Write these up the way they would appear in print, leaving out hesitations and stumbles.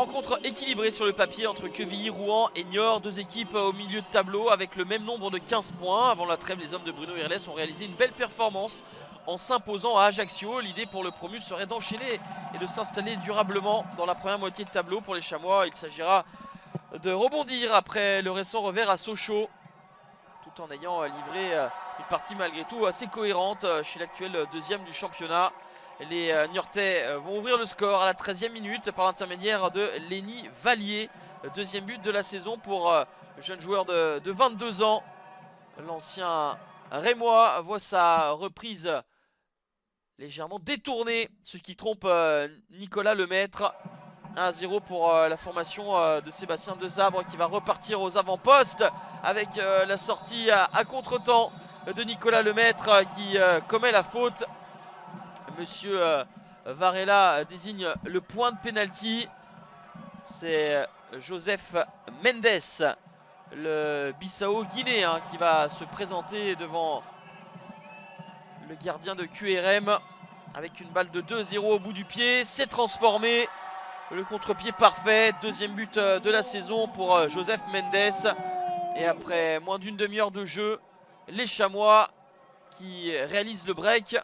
rencontre équilibrée sur le papier entre Quevilly, Rouen et Niort. Deux équipes au milieu de tableau avec le même nombre de 15 points. Avant la trêve, les hommes de Bruno Irles ont réalisé une belle performance en s'imposant à Ajaccio. L'idée pour le promu serait d'enchaîner et de s'installer durablement dans la première moitié de tableau. Pour les Chamois, il s'agira de rebondir après le récent revers à Sochaux, tout en ayant livré une partie malgré tout assez cohérente chez l'actuel deuxième du championnat. Les Niortais vont ouvrir le score à la 13e minute par l'intermédiaire de Lenny Vallier. Deuxième but de la saison pour le jeune joueur de 22 ans. L'ancien Rémois voit sa reprise légèrement détournée, ce qui trompe Nicolas Lemaître. 1-0 pour la formation de Sébastien Desabre qui va repartir aux avant-postes avec la sortie à contre-temps de Nicolas Lemaître qui commet la faute. Monsieur Varela désigne le point de pénalty. C'est Joseph Mendes, le Bissau guinéen, qui va se présenter devant le gardien de QRM avec une balle de 2-0 au bout du pied. C'est transformé. Le contre-pied parfait. Deuxième but de la saison pour Joseph Mendes. Et après moins d'une demi-heure de jeu, les Chamois qui réalisent le break.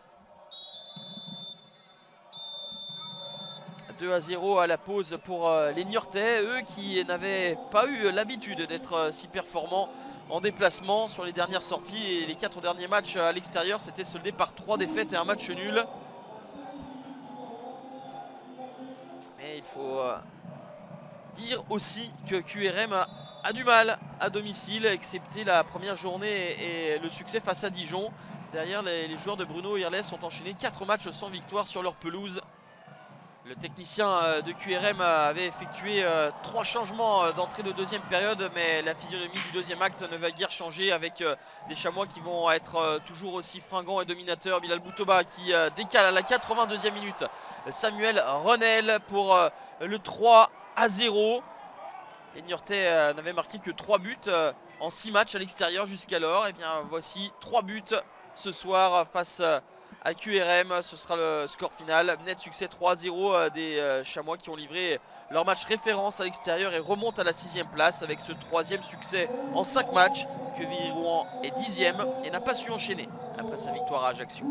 2-0 à la pause pour les Niortais, eux qui n'avaient pas eu l'habitude d'être si performants en déplacement sur les dernières sorties. Et les 4 derniers matchs à l'extérieur s'étaient soldés par 3 défaites et un match nul. Mais il faut dire aussi que QRM a du mal à domicile, excepté la première journée et le succès face à Dijon. Derrière, les joueurs de Bruno Irles ont enchaîné 4 matchs sans victoire sur leur pelouse. Le technicien de QRM avait effectué 3 changements d'entrée de deuxième période, mais la physionomie du deuxième acte ne va guère changer avec des Chamois qui vont être toujours aussi fringants et dominateurs. Bilal Boutoba qui décale à la 82e minute Samuel Renel pour le 3-0. Les Niortais n'avaient marqué que 3 buts en 6 matchs à l'extérieur jusqu'alors. Et bien voici 3 buts ce soir face à QRM. Ce sera le score final. Net succès 3-0 des Chamois qui ont livré leur match référence à l'extérieur et remontent à la 6e place avec ce 3e succès en 5 matchs. Quevilly-Rouen est 10e et n'a pas su enchaîner après sa victoire à Ajaccio.